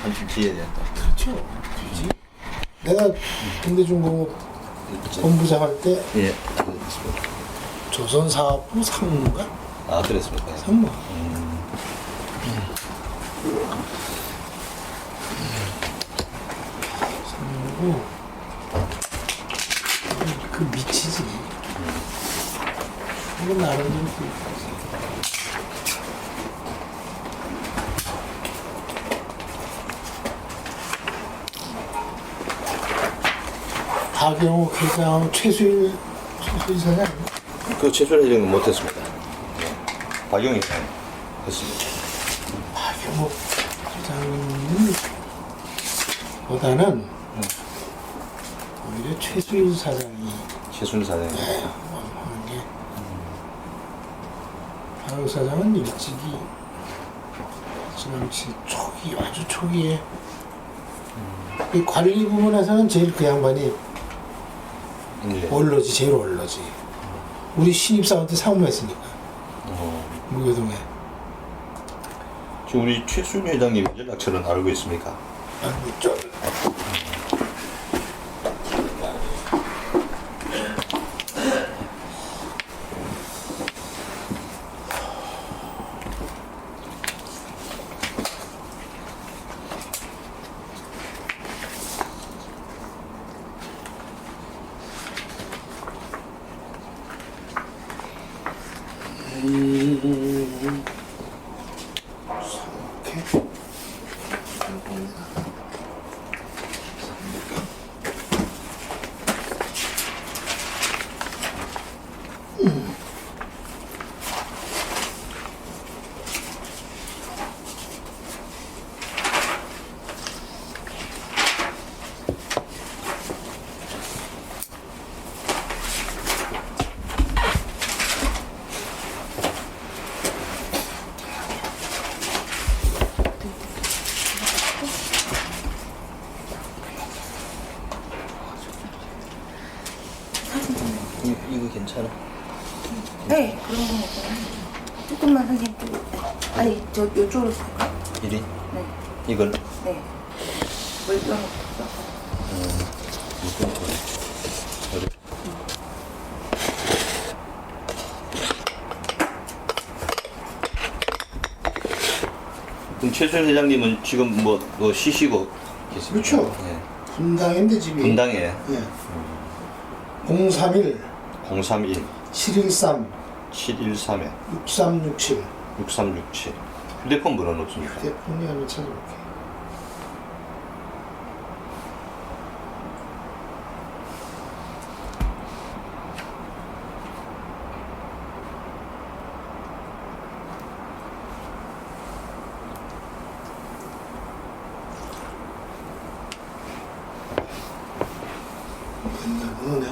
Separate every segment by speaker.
Speaker 1: 한숨 지어야 된다.
Speaker 2: 그렇죠. 그지. 내가 현대중공업 본부장 할 때
Speaker 1: 예.
Speaker 2: 조선사업부 상무인가?
Speaker 1: 아, 그랬습니까?
Speaker 2: 상무. 상무고 그 미치지. 이건 나름대로 그 박영욱 회장, 최수일 사장.
Speaker 1: 그 최소한 이런 건 못했습니다. 박용희 상 했습니다.
Speaker 2: 박영욱 회장님 보다는 오히려 최수일 사장이
Speaker 1: 최순 사장님.
Speaker 2: 하는 게 박영욱 사장은 일찍이 지난치 초기 아주 초기에 이 관리 부분에서는 제일 그 양반이
Speaker 1: 예.
Speaker 2: 올러지 제일 올러지. 우리 신입사원 때 상무했으니까 무교동에.
Speaker 1: 지금 우리 최순 회장님 연락처는 알고 있습니까?
Speaker 2: 아니 좀 이렇게.
Speaker 1: 이거 괜찮아?
Speaker 3: 네, 그런 건 없어요. 조금만 선생님 좀. 아니, 저 요쪽으로 쓸까?
Speaker 1: 이리?
Speaker 3: 네.
Speaker 1: 이건?
Speaker 3: 네. 물병 없어.
Speaker 1: 이건 그래. 그럼 최순 회장님은 지금 뭐 쉬시고 계십니까?
Speaker 2: 그렇죠.
Speaker 1: 예.
Speaker 2: 분당인데 집이.
Speaker 1: 분당에
Speaker 2: 예. 031
Speaker 1: 031
Speaker 2: 713
Speaker 1: 713에
Speaker 2: 6367
Speaker 1: 6367 휴대폰 번호는 없습니까?
Speaker 2: 휴대폰이 하나 찾아볼게. 맨날 번호네.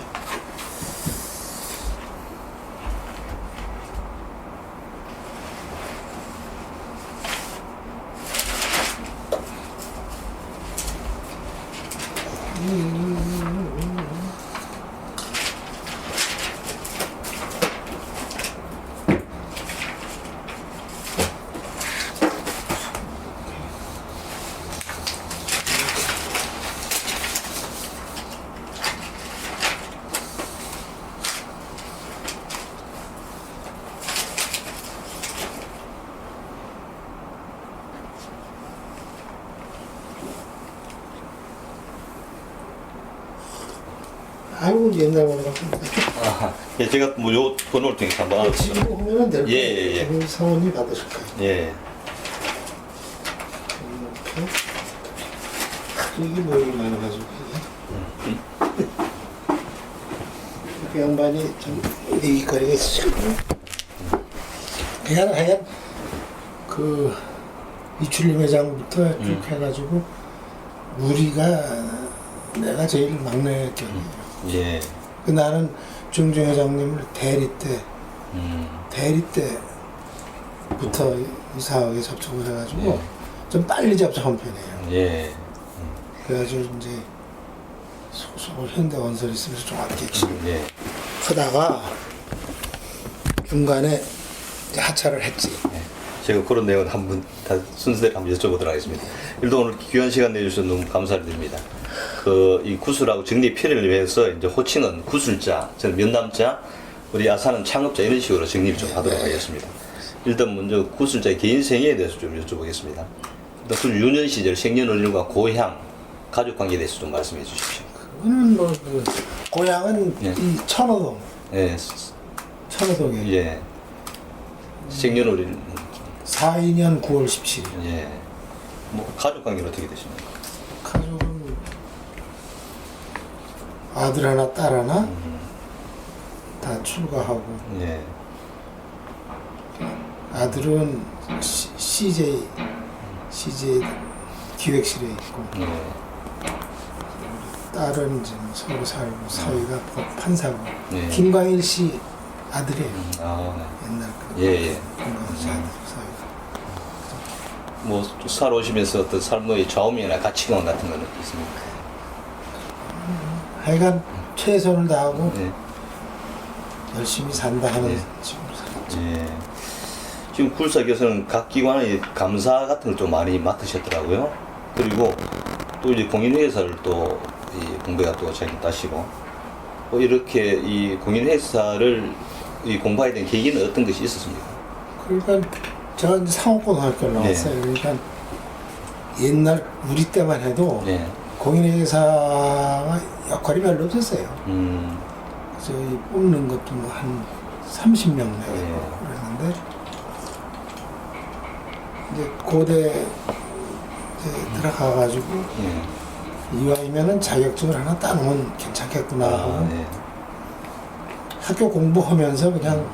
Speaker 2: 아이고 옛날 번호 같은데.
Speaker 1: 아, 예, 제가 뭐 요 번호를 통해서 한번
Speaker 2: 지금
Speaker 1: 알아보도록.
Speaker 2: 보면은 될 거예요.
Speaker 1: 예, 예.
Speaker 2: 우리 사원이 받으실 거예요.
Speaker 1: 예.
Speaker 2: 이렇게 이게 뭐 이렇게 많아가지고 이게 그 양반이 좀 얘기거리가 있으시거든요. 하여간 그 이출림 회장부터 쭉 해가지고 우리가 내가 제일 막내였거든요.
Speaker 1: 예.
Speaker 2: 그 나는 중정 회장님을 대리 때부터 이사하게 접촉을 해가지고
Speaker 1: 예.
Speaker 2: 좀 빨리 접촉한 편이에요.
Speaker 1: 예.
Speaker 2: 그래가지고 이제 서울 현대건설 있으면서 좀 아꼈지.
Speaker 1: 예.
Speaker 2: 하다가 중간에 이제 하차를 했지.
Speaker 1: 제가 그런 내용은 한번 다 순서대로 한번 여쭤보도록 하겠습니다. 일단 오늘 귀한 시간 내주셔서 너무 감사를 드립니다. 이 구슬하고 정리 편의를 위해서 이제 호칭은 구슬자, 저는 면남자, 우리 아사는 창업자 이런 식으로 정리를 좀 하도록 하겠습니다. 일단 먼저 구슬자의 개인 생애에 대해서 좀 여쭤보겠습니다. 일단 그 유년 시절 생년월일과 고향, 가족 관계에 대해서 좀 말씀해 주십시오.
Speaker 2: 그거는 뭐 그 고향은
Speaker 1: 예.
Speaker 2: 이 천호동,
Speaker 1: 예,
Speaker 2: 천호동에
Speaker 1: 예. 생년월일,
Speaker 2: 42년 9월 17일.
Speaker 1: 예. 뭐 가족 관계는 어떻게 되십니까?
Speaker 2: 가족은 아들 하나, 딸 하나 다 출가하고
Speaker 1: 예.
Speaker 2: 아들은 CJ 기획실에 있고
Speaker 1: 예.
Speaker 2: 딸은 이제 뭐 서울 살고 사위가 판사고
Speaker 1: 네.
Speaker 2: 김광일 씨 아들이에요.
Speaker 1: 아,
Speaker 2: 옛날 그
Speaker 1: 예, 예.
Speaker 2: 김광일 씨 아들 사위가.
Speaker 1: 뭐 살아오시면서 어떤 삶의 좌우명이나 가치관 같은 거는 있습니까?
Speaker 2: 하여간 최선을 다하고
Speaker 1: 예.
Speaker 2: 열심히 산다 하는
Speaker 1: 네.
Speaker 2: 식으로 살았죠.
Speaker 1: 예. 지금 굴사교수는 각 기관의 감사 같은 걸 좀 많이 맡으셨더라고요. 그리고 또 이제 공인회사를 또 이 공부가 또 자기 따시고 뭐 이렇게 이 공인회사를 이 공부하게 된 계기는 어떤 것이 있었습니까?
Speaker 2: 그러니까 제가 이제 상업고등학교를 나왔어요. 그러니까 옛날 우리 때만 해도
Speaker 1: 예.
Speaker 2: 공인회사가 역할이 별로 없었어요. 그래서 이 뽑는 것도 뭐 한 30명 내외
Speaker 1: 예.
Speaker 2: 그랬는데 이제 고대 이제 들어가가지고
Speaker 1: 예.
Speaker 2: 이왕이면은 자격증을 하나 따놓으면 괜찮겠구나 하고
Speaker 1: 아, 네.
Speaker 2: 학교 공부하면서 그냥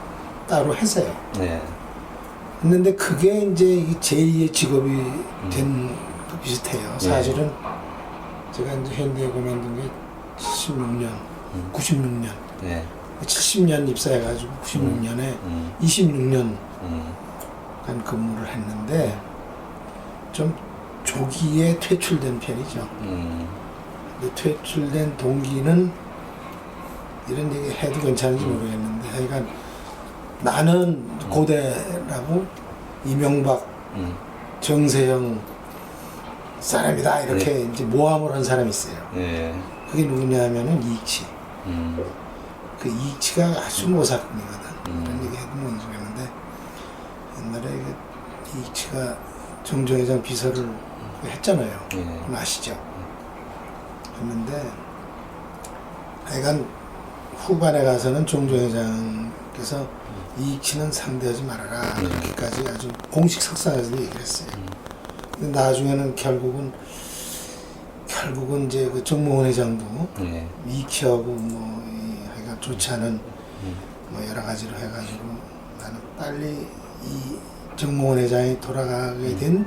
Speaker 2: 따로 했어요.
Speaker 1: 네.
Speaker 2: 했는데 그게 이제 이 제2의 직업이 된 것 비슷해요. 사실은 제가 이제 현대에 그만둔 게 76년, 96년,
Speaker 1: 네.
Speaker 2: 70년 입사해가지고 96년에 26년 간 근무를 했는데 좀 조기에 퇴출된 편이죠. 근데 퇴출된 동기는 이런 얘기 해도 괜찮은지 모르겠는데 하여간 나는 고대라고 이명박, 정세영 사람이다 이렇게 이제 모함을 한 사람이 있어요.
Speaker 1: 네.
Speaker 2: 그게 누구냐 하면은 이익치. 그 이익치가 아주 모사꾼이거든. 그런 얘기 해도 뭔지 모르겠는데 옛날에 그 이익치가 정정회장 비서를 했잖아요. 그건 아시죠? 했는데 하여간 후반에 가서는 정정회장께서 이익치는 상대하지 말아라 그렇게까지 아주 공식 석상에서도 얘기를 했어요. 근데 나중에는 결국은 이제 그 정몽원 회장도 이익치하고 뭐 하여간 좋지 않은 뭐 여러 가지로 해가지고 나는 빨리 이 정몽원 회장이 돌아가게 된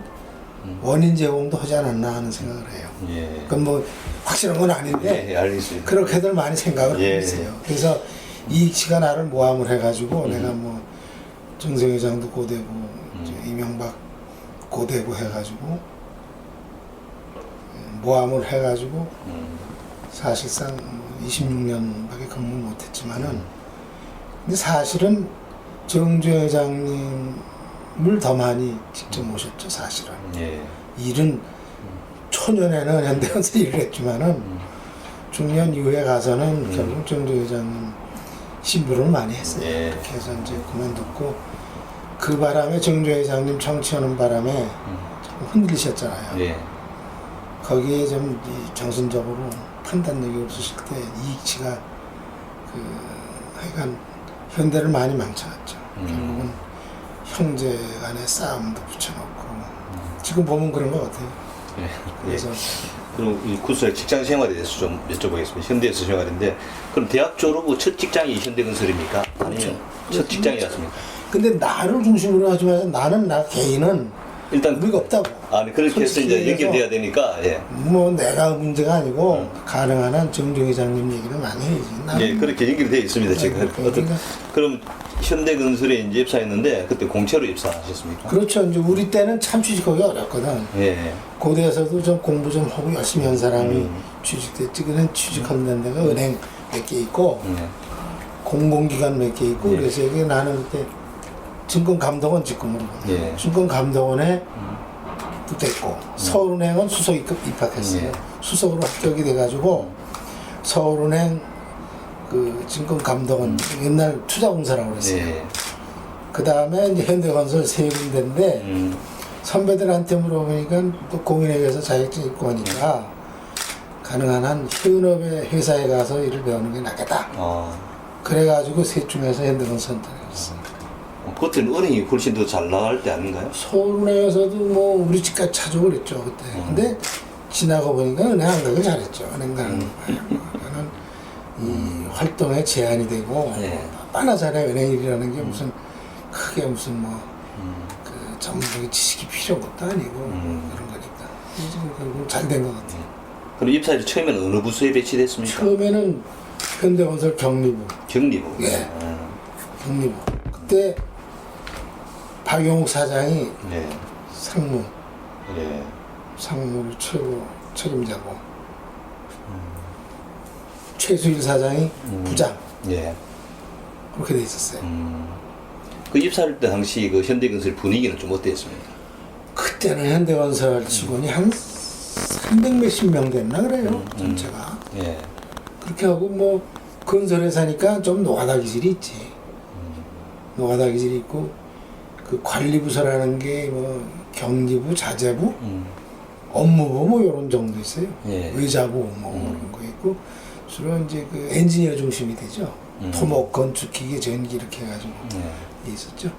Speaker 2: 원인 제공도 하지 않았나 하는 생각을 해요.
Speaker 1: 예.
Speaker 2: 그건 뭐 확실한 건 아닌데
Speaker 1: 예, 알겠습니다.
Speaker 2: 그렇게들 많이 생각을 하고
Speaker 1: 예.
Speaker 2: 있어요. 그래서 이익치가 나를 모함을 해가지고 내가 뭐 정세 회장도 고대고 이제 이명박 고대고 해가지고 모함을 해가지고 사실상 26년밖에 근무 못했지만은 근데 사실은 정주 회장님을 더 많이 직접 모셨죠. 사실은
Speaker 1: 예.
Speaker 2: 일은 초년에는 현대건설 일을 했지만은 중년 이후에 가서는 결국 정주 회장님 신부를 많이 했어요.
Speaker 1: 예.
Speaker 2: 그렇게 해서 이제 그만뒀고 그 바람에 정주 회장님 정치하는 바람에 조금 흔들리셨잖아요.
Speaker 1: 예.
Speaker 2: 거기에 좀 이 정신적으로 판단력이 없으실 때 이익치가 하여간 현대를 많이 망쳐놨죠. 결국은 형제 간의 싸움도 붙여놓고 지금 보면 그런 것 같아요.
Speaker 1: 예.
Speaker 2: 그래서
Speaker 1: 그럼 이 구수의 직장 생활에 대해서 좀 여쭤보겠습니다. 현대에서 생활인데 그럼 대학 졸업 후 첫 직장이 현대건설입니까? 아니면 첫 직장이었습니까?
Speaker 2: 근데 나를 중심으로 하지 마서 나는 나 개인은
Speaker 1: 일단
Speaker 2: 의미가 없다고.
Speaker 1: 아, 네, 그렇게 해서 이제
Speaker 2: 솔직히
Speaker 1: 연결돼야
Speaker 2: 얘기해서
Speaker 1: 되니까 예.
Speaker 2: 뭐 내가 문제가 아니고 가능한 한 정주 회장님 얘기를 많이 해야지. 나는
Speaker 1: 예, 그렇게 연결되어 있습니다. 지금
Speaker 2: 그러니까.
Speaker 1: 그럼 현대건설에 이제 입사했는데 그때 공채로 입사하셨습니까?
Speaker 2: 그렇죠. 이제 우리 때는 참 취직하기 어렵거든.
Speaker 1: 예.
Speaker 2: 고대에서도 좀 공부 좀 하고 열심히 한 사람이 취직됐지. 그는 취직하는 데가 은행 몇 개 있고 공공기관 몇 개 있고
Speaker 1: 예.
Speaker 2: 그래서 이게 나는 그때 증권감독원 직급으로
Speaker 1: 예.
Speaker 2: 증권감독원에 됐고 서울은행은 수석 입학했어요.
Speaker 1: 예.
Speaker 2: 수석으로 합격이 돼가지고 서울은행 그 증권감독원 옛날 투자공사라고 그랬어요.
Speaker 1: 예.
Speaker 2: 그 다음에 이제 현대건설 세 군데인데 선배들한테 물어보니까 또 공인에 의해서 자격증 있고 하니까 가능한 한 현업의 회사에 가서 일을 배우는 게 낫겠다. 그래가지고 셋 중에서 현대건설 선택했어요.
Speaker 1: 그때는 은행이 훨씬 더 잘 나갈 때 아닌가요?
Speaker 2: 서울은행에서도 뭐 우리 집까지 찾아오고 그랬죠 그때. 근데 지나고 보니까 은행 안 가길 잘했죠. 은행 가는 거는 이 활동에 제한이 되고
Speaker 1: 예.
Speaker 2: 빤하잖아요. 은행 일이라는 게 무슨 크게 무슨 뭐 그 전문적인 지식이 필요한 것도 아니고 그런 거니까. 지금 결국 잘 된 것 같아요.
Speaker 1: 그럼 입사일 처음에는 어느 부서에 배치됐습니까?
Speaker 2: 처음에는 현대건설 경리부.
Speaker 1: 경리부.
Speaker 2: 예. 경리부. 그때 박용욱 사장이
Speaker 1: 예.
Speaker 2: 상무.
Speaker 1: 예.
Speaker 2: 상무를 최고 책임자고 최수일 사장이 부장
Speaker 1: 예.
Speaker 2: 그렇게 돼 있었어요.
Speaker 1: 그 입사할 때 당시 그 현대건설 분위기는 좀 어땠습니까?
Speaker 2: 그때는 현대건설 직원이 한 300 몇십 명 됐나 그래요 전체가.
Speaker 1: 예.
Speaker 2: 그렇게 하고 뭐 건설회사니까 좀 노가다 기질이 있지. 노가다 기질이 있고 그 관리부서라는 게 뭐 경리부, 자재부, 업무부 뭐 이런 정도 있어요.
Speaker 1: 예.
Speaker 2: 외자부 뭐 그런 거 있고 주로 이제 그 엔지니어 중심이 되죠. 토목, 건축, 기계, 전기 이렇게 해가지고 있었죠.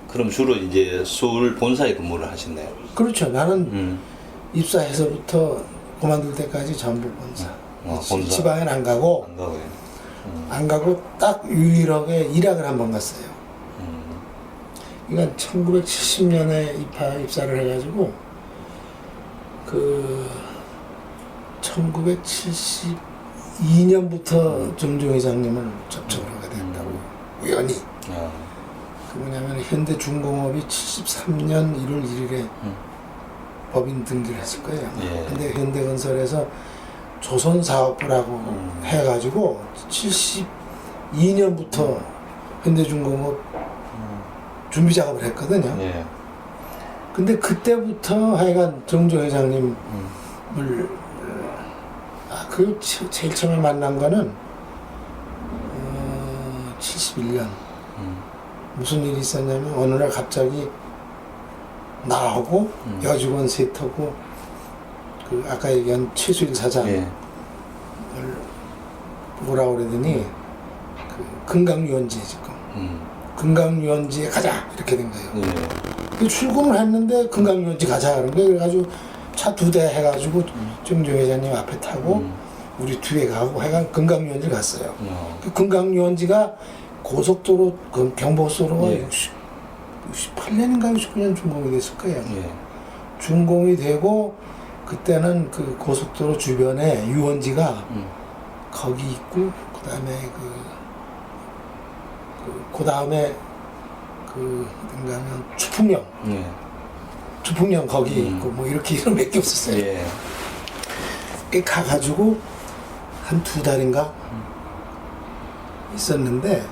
Speaker 1: 그럼 주로 이제 서울 본사에 근무를 하셨나요?
Speaker 2: 그렇죠. 나는 입사해서부터 그만둘 때까지 전부 본사.
Speaker 1: 본사.
Speaker 2: 지방엔 안 가고
Speaker 1: 안 가고요.
Speaker 2: 안 가고 딱 유일하게 일학을 한 번 갔어요. 그러니까 1970년에 입사를 해가지고 그 1972년부터 정종 회장님을 접촉을 하게 된다고 우연히. 그 뭐냐면 현대중공업이 73년 1월 1일에 법인 등기를 했을 거예요.
Speaker 1: 예.
Speaker 2: 근데 현대건설에서 조선사업부라고 해가지고 72년부터 현대중공업 준비 작업을 했거든요.
Speaker 1: 예.
Speaker 2: 근데 그때부터 하여간 정조 회장님을 그 제일 처음에 만난 거는 71년 무슨 일이 있었냐면 어느 날 갑자기 나하고 여직원 셋하고 그 아까 얘기한 최수일 사장을
Speaker 1: 예.
Speaker 2: 뭐라고 그러더니 그 금강유원지에 지금 금강유원지에 가자 이렇게 된 거예요. 그 출근을 했는데 금강유원지 가자 그런 거예요. 그래가지고 차 2대 해가지고 정조 회장님 앞에 타고 우리 뒤에 가고 해가 금강유원지 갔어요. 그 금강유원지가 고속도로 그 경부고속도로가
Speaker 1: 예.
Speaker 2: 68년인가 69년 준공이 됐을 거예요.
Speaker 1: 예.
Speaker 2: 준공이 되고 그때는 그 고속도로 주변에 유원지가 거기 있고 그다음에 그 다음에 그 어딘가 하면 추풍령
Speaker 1: 예.
Speaker 2: 추풍령 거기 있고 뭐 이렇게 이런 몇 개 없었어요.
Speaker 1: 예.
Speaker 2: 꽤 가가지고 한 2달인가 있었는데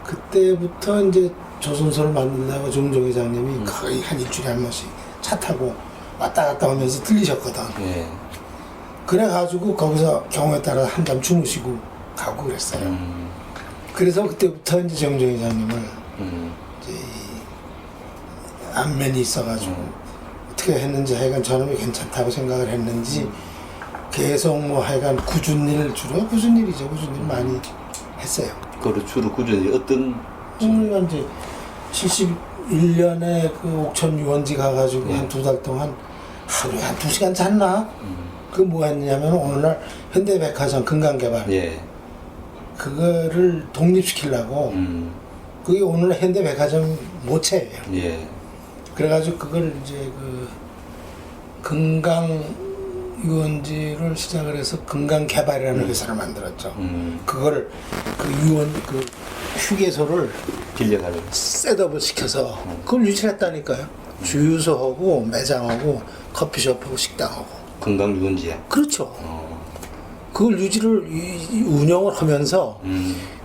Speaker 2: 그때부터 이제 조선소를 만들다가 정종 회장님이 거의 한 일주일에 한 번씩 차 타고 왔다 갔다 하면서 들리셨거든.
Speaker 1: 예.
Speaker 2: 그래가지고 거기서 경우에 따라 한잠 주무시고 가고 그랬어요. 그래서 그때부터 이제 정종 회장님을 이제 안면이 있어가지고 어떻게 했는지 하여간 저놈이 괜찮다고 생각을 했는지 계속 뭐 하여간 굳은 일 주로 굳은 일이죠. 굳은 일 많이 했어요.
Speaker 1: 그리고 주로 꾸준히 어떤
Speaker 2: 우리가 이제 71년에 그 옥천 유원지 가가지고 한 2달 동안 하루에 한 2시간 잤나? 그 뭐 했냐면 오늘날 현대백화점 금강개발
Speaker 1: 예.
Speaker 2: 그거를 독립시키려고 그게 오늘날 현대백화점 모체예요.
Speaker 1: 예.
Speaker 2: 그래가지고 그걸 이제 그 금강 유원지를 시작을 해서 금강개발이라는 회사를 만들었죠. 그걸 그 유원 그 휴게소를
Speaker 1: 빌려가지고.
Speaker 2: 셋업을 시켜서 그걸 유치했다니까요. 주유소하고 매장하고 커피숍하고 식당하고.
Speaker 1: 건강 유원지에.
Speaker 2: 그렇죠. 그걸 유지를 운영을 하면서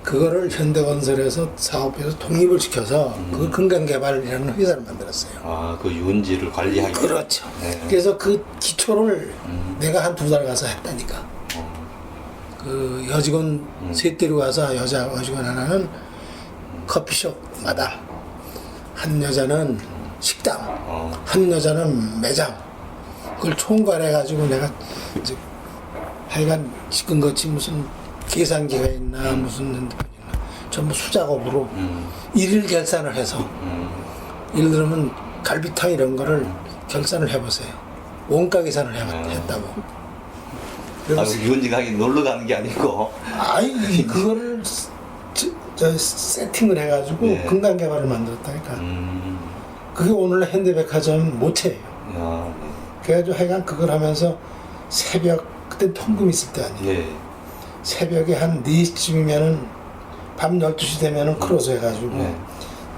Speaker 2: 그거를 현대건설에서 사업에서 독립을 시켜서 그걸 건강개발이라는 회사를 만들었어요.
Speaker 1: 아, 그 유원지를 관리하기.
Speaker 2: 그렇죠.
Speaker 1: 네.
Speaker 2: 그래서 그 기초를 내가 한 2달 가서 했다니까. 그 여직원 셋대로 가서 여자 여직원 하나는 커피숍마다, 한 여자는 식당, 한 여자는 매장. 그걸 총괄해가지고 내가 이제 하여간 지금같이 무슨 계산기가 있나 무슨 핸드폰이 있나 전부 수작업으로 일일 결산을 해서 예를 들면 갈비탕 이런 거를 결산을 해보세요. 원가 계산을 했다고.
Speaker 1: 아,
Speaker 2: 그래서
Speaker 1: 유원지 가기 놀러 가는 게 아니고.
Speaker 2: 아이 그거를 저 세팅을 해가지고
Speaker 1: 네.
Speaker 2: 건강개발을 만들었다니까. 그게 오늘날 현대백화점 모체예요.
Speaker 1: 야,
Speaker 2: 그래가지고 하여간 그걸 하면서 새벽 그때 통금 있을 때 아니에요.
Speaker 1: 예.
Speaker 2: 새벽에 한 4시쯤이면은 밤 12시 되면은 크로스 해가지고
Speaker 1: 네.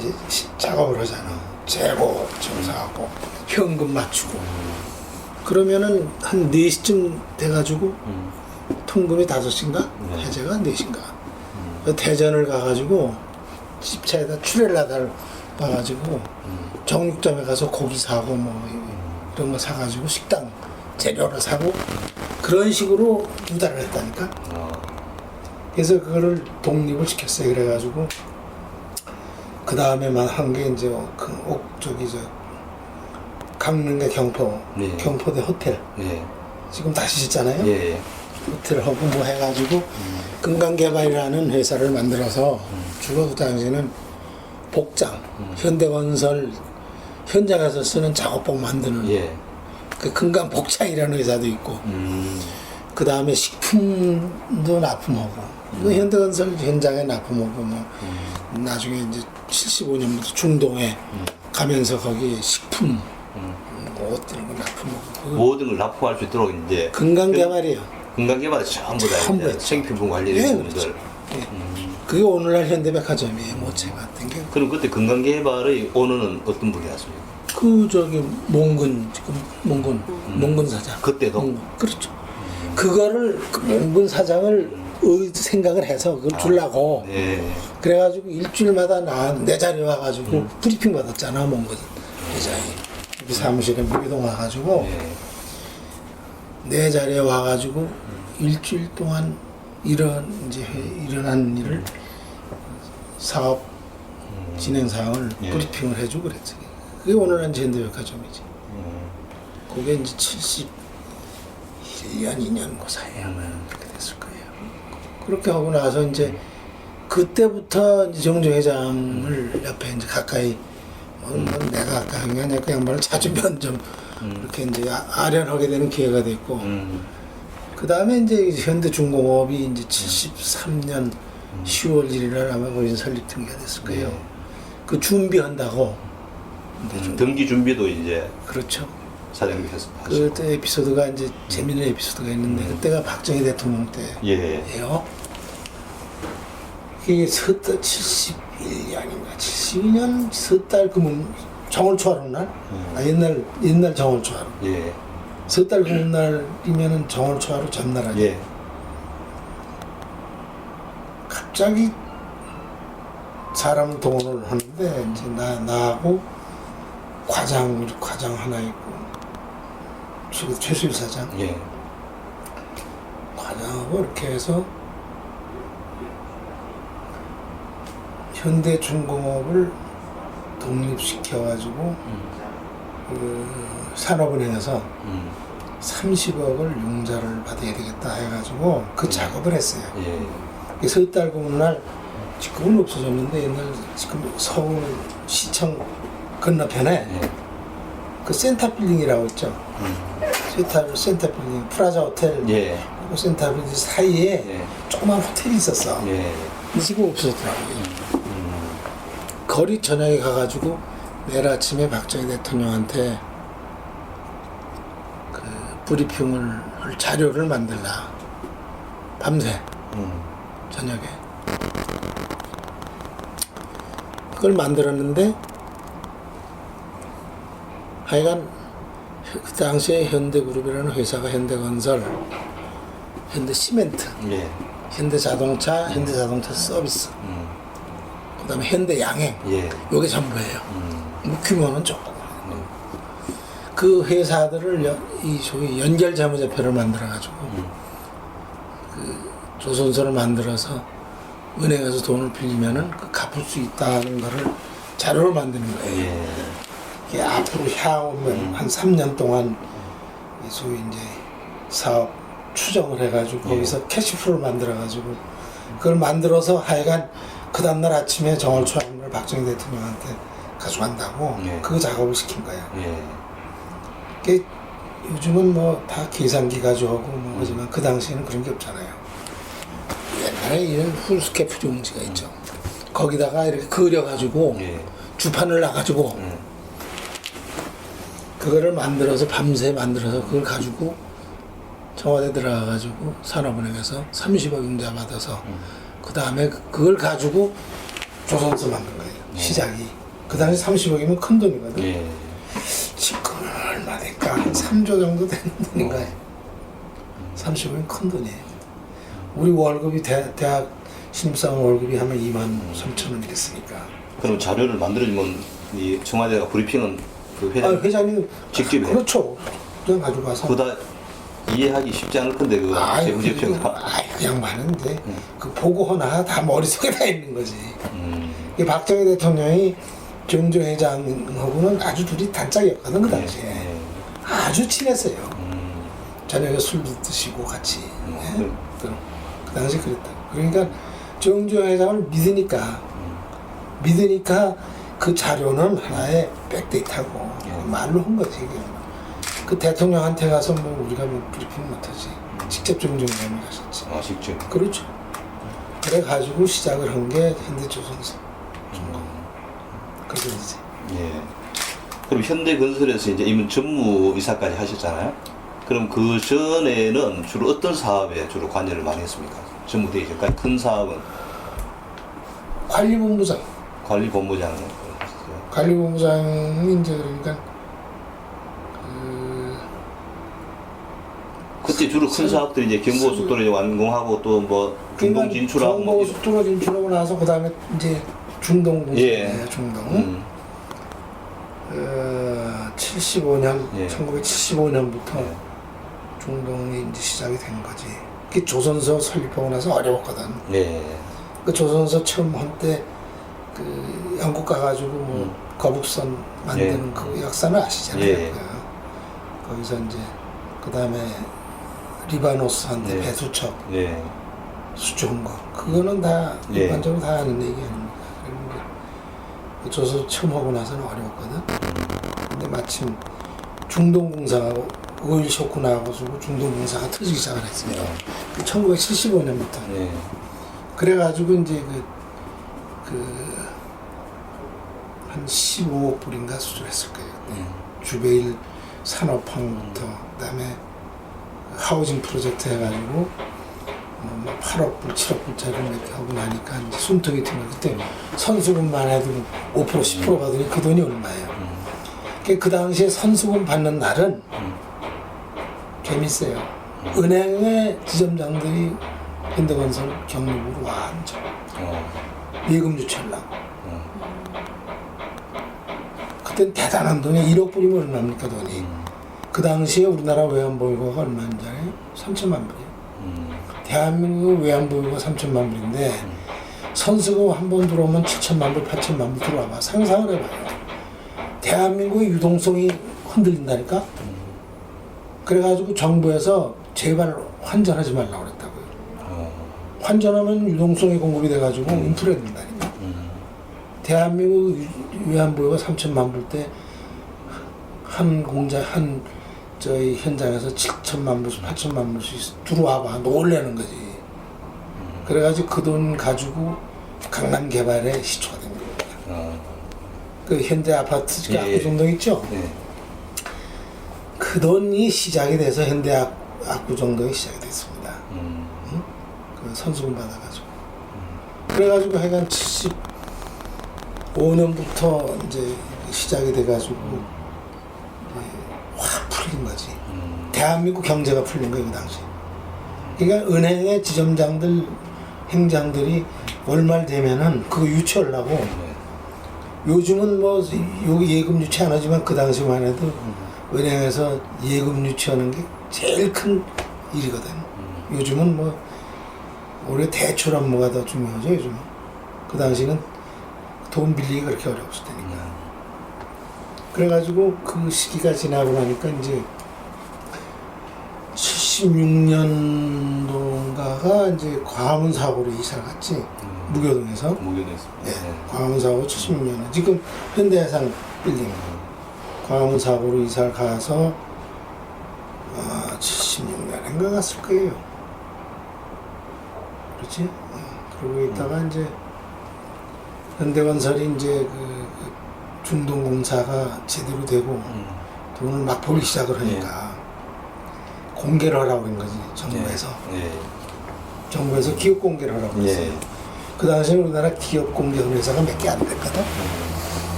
Speaker 2: 이제 작업을 하잖아. 재고 청소하고 현금 맞추고 그러면은 한 4시쯤 돼가지고 통금이 5시인가?
Speaker 1: 네.
Speaker 2: 해제가 4시인가? 대전을 가가지고 집차에다 출혈라다를 봐가지고 정육점에 가서 고기 사고 뭐 이런 거 사가지고 식당 재료를 사고 그런 식으로 2달을 했다니까. 그래서 그거를 독립을 시켰어요. 그래가지고 그 다음에만 한 게 이제 저기 저 강릉의 경포
Speaker 1: 네.
Speaker 2: 경포대 호텔
Speaker 1: 예.
Speaker 2: 지금 다시 짓잖아요.
Speaker 1: 예.
Speaker 2: 호텔하고 뭐 해가지고 건강개발이라는 회사를 만들어서 주로 그 당시에는 복장, 현대건설 현장에서 쓰는 작업복 만드는
Speaker 1: 예.
Speaker 2: 그 건강복창이라는 회사도 있고 그 다음에 식품도 납품하고 그 현대건설 현장에 납품하고 뭐 나중에 이제 75년부터 중동에 가면서 거기 식품 뭐 이런 거 납품하고 그거
Speaker 1: 모든 걸 납품할 수 있도록 이제
Speaker 2: 건강개발이에요.
Speaker 1: 건강개발 전부 다
Speaker 2: 전부
Speaker 1: 이제
Speaker 2: 했죠.
Speaker 1: 생필품 관리
Speaker 2: 예,
Speaker 1: 이런
Speaker 2: 그렇죠.
Speaker 1: 분들.
Speaker 2: 예. 그게 오늘날 현대백화점이에요. 모체 같은 게.
Speaker 1: 그럼 그때 건강개발의 오너는 어떤 분이 하십니까?
Speaker 2: 그 저기 몽근 지금 몽근 사장.
Speaker 1: 그때도?
Speaker 2: 그렇죠. 그거를 그 몽근 사장을 생각을 해서 그걸 주려고
Speaker 1: 네.
Speaker 2: 그래가지고 일주일마다 내 자리에 와가지고 브리핑 받았잖아 몽근 회장이 우리 사무실에 무기동 와가지고
Speaker 1: 네.
Speaker 2: 내 자리에 와가지고 일주일 동안 일어난 일을 사업 진행 사항을
Speaker 1: 예.
Speaker 2: 브리핑을 해주고 그랬지. 그게 오늘날 현대백화점이지. 그게 이제 71년, 2년 그 사이에 아마 그렇게 됐을 거예요. 그렇게 하고 나서 이제 그때부터 이제 정주 회장을 옆에 이제 가까이 내가 아까 한 게 아니라 그 양반을 자주 면좀 이렇게 이제 아련하게 되는 기회가 됐고 그 다음에 이제 현대중공업이 이제 73년 10월 1일 아마 거기서 설립 등기가 됐을 거예요.
Speaker 1: 네.
Speaker 2: 그 준비한다고.
Speaker 1: 등기 준비도 이제
Speaker 2: 그렇죠.
Speaker 1: 사장님께서
Speaker 2: 그때 에피소드가 이제 재미있는 에피소드가 있는데 그때가 박정희 대통령
Speaker 1: 예.
Speaker 2: 때예요. 이게 서달 71년인가 72년 서달 그문 정월 초하루 날 옛날 정월 초하루
Speaker 1: 예.
Speaker 2: 서달 그문 날이면은 정월 초하루 전날 아니에요.
Speaker 1: 예.
Speaker 2: 갑자기 사람을 동원을 하는데 이제 나하고 과장 하나 있고 최수일 사장
Speaker 1: 예.
Speaker 2: 과장하고 이렇게 해서 현대중공업을 독립시켜가지고 그 산업은행에서 30억을 융자를 받아야 되겠다 해가지고 그 작업을 했어요.
Speaker 1: 예.
Speaker 2: 그래서 이달 그날 지금은 없어졌는데 옛날 지금 서울 시청 건너편에
Speaker 1: 예.
Speaker 2: 그 센터빌딩이라고 있죠. 센터빌딩 프라자 호텔
Speaker 1: 예.
Speaker 2: 그리고 센터빌딩 사이에
Speaker 1: 예.
Speaker 2: 조그만 호텔이 있었어.
Speaker 1: 예.
Speaker 2: 근데 지금 없어졌더라고요. 거리 저녁에 가가지고 내일 아침에 박정희 대통령한테 그 브리핑을 할 자료를 만들라. 밤새 저녁에 그걸 만들었는데 하여간 그 당시에 현대그룹이라는 회사가 현대건설 현대 시멘트,
Speaker 1: 예.
Speaker 2: 현대 자동차, 현대 자동차 서비스, 그다음에 현대 양행,
Speaker 1: 예.
Speaker 2: 요게 전부예요. 뭐 규모는 조금. 그 회사들을 이 소위 연결 재무제표를 만들어 가지고 그 조선소를 만들어서 은행에서 돈을 빌리면은 그 갚을 수 있다는 거를 자료를 만드는 거예요.
Speaker 1: 예.
Speaker 2: 이게 앞으로 향후 한 3년 동안 이 소위 이제 사업 추정을 해가지고 거기서 캐시플로를 만들어가지고 그걸 만들어서 하여간 그 다음날 아침에 정월초안을 박정희 대통령한테 가져간다고
Speaker 1: 예.
Speaker 2: 그 작업을 시킨 거예요.
Speaker 1: 예.
Speaker 2: 이게 요즘은 뭐 다 계산기 가져오고 뭐 하지만 그 당시에는 그런 게 없잖아요. 옛날에 이런 훌스케프 종지가 있죠. 거기다가 이렇게 그려가지고
Speaker 1: 예.
Speaker 2: 주판을 놔가지고 그거를 만들어서 밤새 만들어서 그걸 가지고 청와대 들어가가지고 산업은행에서 30억 융자 받아서 그 다음에 그걸 가지고 조선소 만든 거예요. 시작이. 그 당시 30억이면 큰 돈이거든.
Speaker 1: 예.
Speaker 2: 지금 얼마 될까? 한 3조 정도 되는 돈인가요? 30억이면 큰 돈이에요. 우리 월급이 대학 신입사원 월급이 하면 2만 3천 원 이랬으니까.
Speaker 1: 그럼 자료를 만들어주면 이 청와대가 브리핑은 그 회장
Speaker 2: 회장님
Speaker 1: 직접 해요?
Speaker 2: 그렇죠. 그냥 가지고 와서.
Speaker 1: 그다 이해하기 쉽지 않을 건데 그 재무제표가.
Speaker 2: 그 양반은 이제 그 보고 하나 다 머릿속에 다 있는 거지. 이 박정희 대통령이 정조 회장하고는 아주 둘이 단짝이었거든 그 당시에.
Speaker 1: 예.
Speaker 2: 아주 친했어요. 저녁에 술도 드시고 같이. 예?
Speaker 1: 그럼.
Speaker 2: 그 당시 그랬다. 그러니까 정조 회장을 믿으니까 그 자료는 하나의 백데이터고 말로 한 거지. 그 대통령한테 가서 뭐 우리가 뭐 브리핑 못하지. 직접 정조 회장이 하셨지.
Speaker 1: 아 직접.
Speaker 2: 그렇죠. 그래 가지고 시작을 한 게 현대조선소. 그래서 이제
Speaker 1: 예. 그럼 현대건설에서 이제 이문 전무이사까지 하셨잖아요. 그럼 그 전에는 주로 어떤 사업에 주로 관여를 많이 했습니까? 전무되기 전까지 큰 사업은
Speaker 2: 관리본부장.
Speaker 1: 관리본부장은
Speaker 2: 관리본부장이 이제 그러니까
Speaker 1: 그때 주로 큰 사업들이 이제 경부고속도로 완공하고 또 뭐 중동 진출하고 뭐
Speaker 2: 경부고속도로 진출하고 나서 그 다음에 이제 중동
Speaker 1: 예.
Speaker 2: 공사예요. 중동. 75년
Speaker 1: 예.
Speaker 2: 1975년부터
Speaker 1: 예.
Speaker 2: 중동이 이제 시작이 된 거지. 그 조선소 설립하고 나서 어려웠거든.
Speaker 1: 예.
Speaker 2: 그 조선소 처음 한때 그 영국 가가지고 뭐 거북선 만드는
Speaker 1: 예.
Speaker 2: 그 역사는 아시잖아요.
Speaker 1: 예.
Speaker 2: 거기서 이제 그 다음에 리바노스한테
Speaker 1: 예.
Speaker 2: 배수척
Speaker 1: 예.
Speaker 2: 수주한 거 그거는 다
Speaker 1: 예.
Speaker 2: 일반적으로 다 아는 얘기 아닙니까? 그런데 조선 처음 하고 나서는 어려웠거든. 근데 마침 중동공사가 오일 쇼크 나와가지고 중동공사가 터지기 시작을 했습니다. 1975년부터.
Speaker 1: 예.
Speaker 2: 그래가지고 이제 한 15억 불인가 수주했을 거예요. 주베일 산업항부터 그다음에 하우징 프로젝트 해가지고 뭐 8억 불, 7억 불짜리 이렇게 하고 나니까 이제 숨통이 트는 그때 선수금만 해도 5% 10% 받으니 그 돈이 얼마예요. 그 당시에 선수금 받는 날은 재밌어요. 은행의 지점장들이 현대건설 경력으로 완전 예금 유치하려고. 그땐 대단한 돈이 1억 불이면 얼마입니까 돈이. 그 당시에 우리나라 외환보유고가 얼마인지 알아요? 3천만 불이에요. 대한민국 외환보유고가 3천만 불인데 선수금 한 번 들어오면 7천만 불, 8천만 불 들어와봐. 상상을 해봐요. 대한민국의 유동성이 흔들린다니까? 그래가지고 정부에서 제발 환전하지 말라고 그랬다고요. 환전하면 유동성이 공급이 돼가지고 인플레 된다니까. 대한민국 외환보유가 3천만 불 때 한 공장 한 저희 현장에서 7천만 불씩 8천만 불씩 들어와봐 놀래는 거지. 그래가지고 그 돈 가지고 강남 개발에 시초가 된 겁니다. 그 현대 아파트
Speaker 1: 예.
Speaker 2: 압구정동 있죠?
Speaker 1: 예.
Speaker 2: 그 돈이 시작이 돼서 현대 압구정동이 시작이 됐습니다. 그 선수금 받아가지고. 그래가지고 하여간 75년부터 이제 시작이 돼가지고 확 풀린 거지. 대한민국 경제가 풀린 거예요, 그 당시. 그러니까 은행의 지점장들, 행장들이 월말 되면은 그거 유치하려고
Speaker 1: 네.
Speaker 2: 요즘은 뭐 여기 예금 유치 안 하지만 그 당시만 해도 은행에서 예금 유치하는 게 제일 큰 일이거든. 요즘은 뭐 올해 대출 업무가 더 중요하죠. 요즘은. 그 당시는 돈 빌리기가 그렇게 어려웠을 테니까. 그래가지고 그 시기가 지나고 나니까 이제 76년도인가가 이제 광화문 사고로 이사를 갔지. 무교동에서.
Speaker 1: 무교동했습니다.
Speaker 2: 네, 광화문 사고 76년에 지금 현대해상 빌딩 광화문 사고로 이사를 가서 76년인가 갔을 거예요. 그렇지? 그러고 있다가 이제 현대건설이 이제 그 중동공사가 제대로 되고 돈을 막 벌기 시작을 하니까 공개를 하라고 그런 거지 정부에서. 정부에서 기업 공개를 하라고 그랬어요. 그 당시에 우리나라 기업 공개 회사가 몇 개 안 됐거든.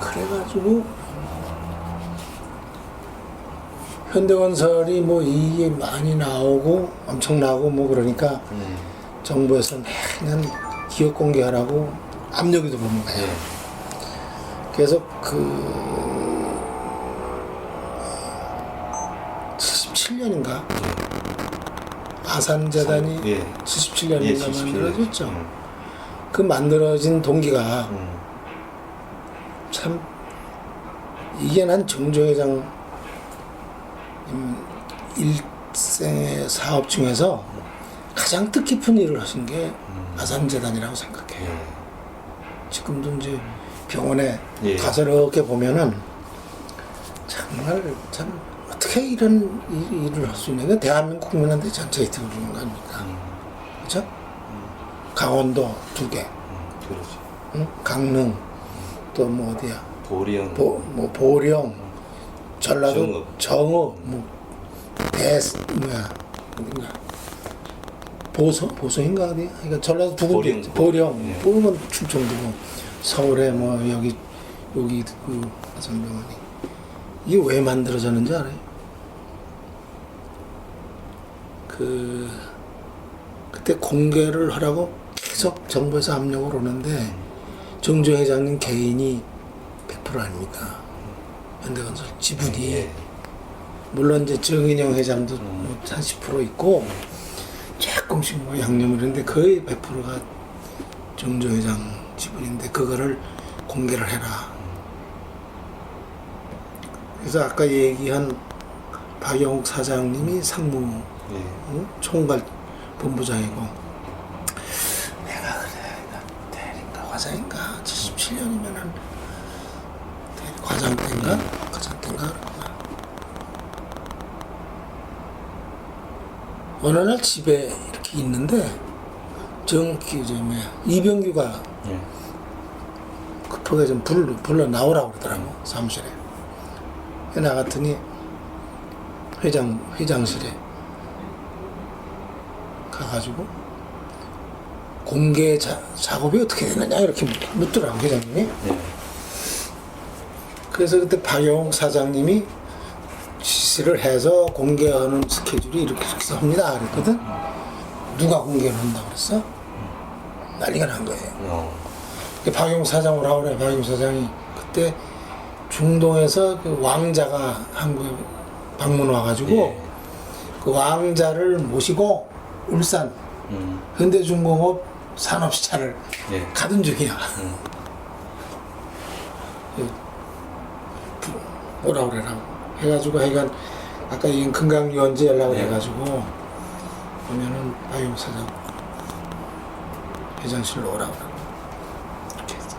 Speaker 2: 그래가지고 현대건설이 뭐 이익이 많이 나오고 엄청 나오고 뭐 그러니까 정부에서 매년 기업 공개하라고 압력이 들어오는 거예요. 그래서 그 77년인가 아산재단이 77년인가 만들어졌죠. 그 만들어진 동기가 참 이게 난 정조회장 일생의 사업 중에서 가장 뜻깊은 일을 하신 게 아산재단이라고 생각해요. 지금도 이제 병원에 가서 이렇게 보면은 정말 참 어떻게 이런 일을 할 수 있는 게 대한민국 국민한테 전체 혜택을 주는 거 아닙니까? 그렇죠? 강원도 2개,
Speaker 1: 그렇죠.
Speaker 2: 응? 강릉, 또 뭐 어디야?
Speaker 1: 보령,
Speaker 2: 뭐 보령, 전라도 정읍, 뭐 뭐야? 어딘가? 보성인가 어디야? 그러니까 전라도 두 군데 보령, 보면 충청도고 서울에 뭐 여기 그 아산병원이 이게 왜 만들어졌는지 알아요? 그때 공개를 하라고 계속 정부에서 압력을 오는데 정조 회장님 개인이 100% 아닙니까? 현대건설 지분이 물론 이제 정인영 회장도 뭐 한 10% 있고 조금씩 뭐 양념을 했는데 거의 100%가 정조 회장 지분인데 그거를 공개를 해라. 그래서 아까 얘기한 박영욱 사장님이 상무 총괄 본부장이고 내가 그래 대리인가 과장인가 77년이면은 과장 때인가 그렇구나. 어느 날 집에 이렇게 있는데 이병규가 급하게 좀 불러 나오라고 그러더라고 사무실에. 나갔더니 회장실에 가가지고 공개 작업이 어떻게 되느냐 이렇게 묻더라고 회장님이. 그래서 그때 박영욱 사장님이 지시를 해서 공개하는 스케줄이 이렇게 합니다 그랬거든. 누가 공개를 한다고 그랬어? 난리가 난 거예요. 박영욱 사장 오라고 그래. 박영욱 사장이 그때 중동에서 그 왕자가 한국에 방문 와가지고 그 왕자를 모시고 울산 현대중공업 산업시찰을 가던 중이야. 오라고 그래라 해가지고 하여간 아까 얘기한 금강유원지 연락을 해가지고 보면은 박영욱 사장 회장실로 오라고 그러고 이렇게 했어.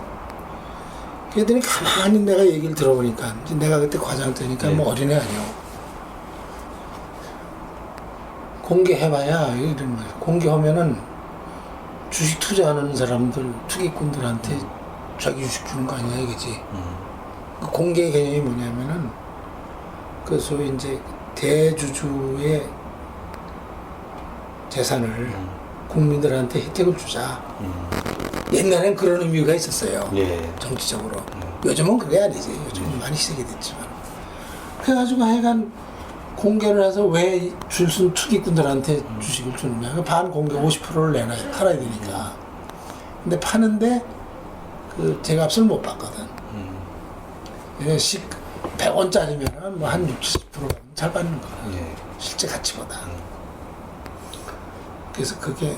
Speaker 2: 그랬더니 가만히 내가 얘기를 들어보니까 내가 그때 과장 때니까 뭐 어린애 아니오. 공개해봐야 이런 거예요. 공개하면은 주식 투자하는 사람들 투기꾼들한테 자기 주식 주는 거 아니야 이거지. 그 공개 개념이 뭐냐면은 그 소위 이제 대주주의 재산을 국민들한테 혜택을 주자. 옛날엔 그런 의미가 있었어요. 정치적으로. 요즘은 그게 아니지. 요즘은 많이 시작이 됐지만. 그래가지고 하여간 공개를 해서 왜 줄순 투기꾼들한테 주식을 주느냐. 반 공개 50%를 내놔야 팔아야 되니까. 근데 파는데 그 제값을 못 받거든. 왜냐면 100원짜리면 뭐 한 60~70%가 잘 받는 거야.
Speaker 1: 예.
Speaker 2: 실제 가치보다. 그래서 그게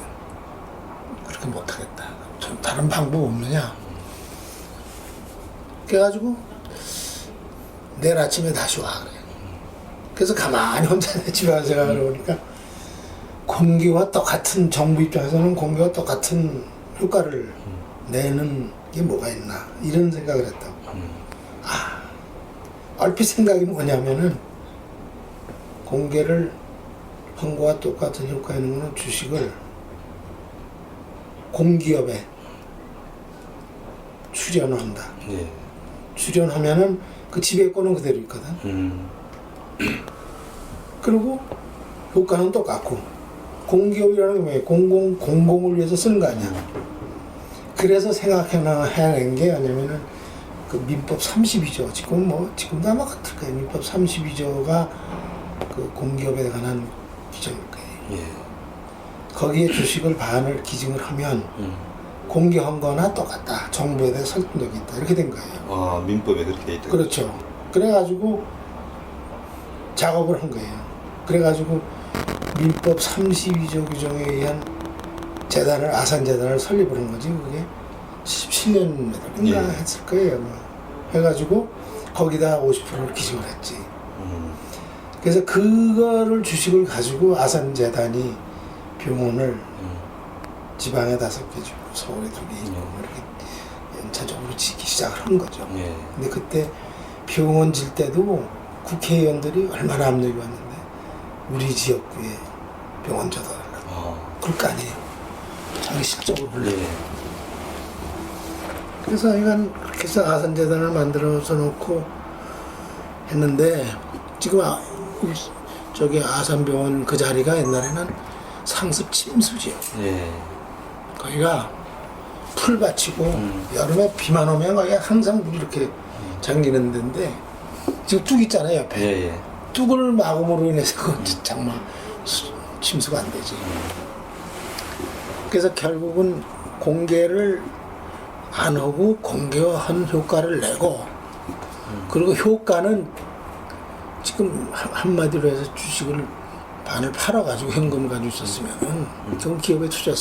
Speaker 2: 그렇게 못하겠다. 좀 다른 방법 없느냐. 그래가지고 내일 아침에 다시 와 그래. 그래서 가만히 혼자 내 집에 와서 생각을 해보니까 공기와 똑같은 정부 입장에서는 공기와 똑같은 효과를 내는 게 뭐가 있나 이런 생각을 했다고. 얼핏 생각이 뭐냐면은 공개를 한 거와 똑같은 효과 있는 거는 주식을 공기업에 출연한다.
Speaker 1: 예.
Speaker 2: 출연하면은 그 지배권은 그대로 있거든. 그리고 효과는 똑같고 공기업이라는 게 뭐예요? 공공을 위해서 쓰는 거 아니야. 그래서 생각해낸 게 뭐냐면은 그 민법 32조 지금도 아마 같을 거예요. 민법 32조가 그 공기업에 관한 규정일 거예요.
Speaker 1: 예.
Speaker 2: 거기에 주식을 반을 기증을 하면 공개한 거나 똑같다. 정부에 대해 설득력이 있다. 이렇게 된 거예요.
Speaker 1: 아, 민법에 그렇게 돼 있다.
Speaker 2: 그렇죠. 그래가지고 작업을 한 거예요. 그래가지고 민법 32조 규정에 의한 재단을 아산재단을 설립을 한 거지. 그게 17년인가
Speaker 1: 예.
Speaker 2: 했을 거예요. 뭐. 해가지고 거기다 50%를 기증을 했지. 그래서 그거를 주식을 가지고 아산재단이 병원을 지방에 5개 주고 서울에 2개 있고 이렇게 연차적으로 짓기 시작을 한 거죠.
Speaker 1: 예.
Speaker 2: 근데 그때 병원 질 때도 국회의원들이 얼마나 압력이 왔는데 우리 지역구에 병원 줘달라고. 그럴 거 아니에요. 자기 실적으로 불러.
Speaker 1: 예.
Speaker 2: 그래서 이건 그렇게 해서 아산재단을 만들어서 놓고 했는데 지금 저기 아산병원 그 자리가 옛날에는 상습 침수지요.
Speaker 1: 예.
Speaker 2: 거기가 풀밭이고 여름에 비만 오면 거기 항상 물이 이렇게 잠기는 데인데 지금 뚝 있잖아요 옆에.
Speaker 1: 예. 예.
Speaker 2: 뚝을 막음으로 인해서 그 장마 침수가 안 되지. 그래서 결국은 공개를 안 하고 공개한 효과를 내고 그리고 효과는 지금 한마디로 해서 주식을 반을 팔아가지고 현금을 가지고 있었으면은 그건 기업에 투자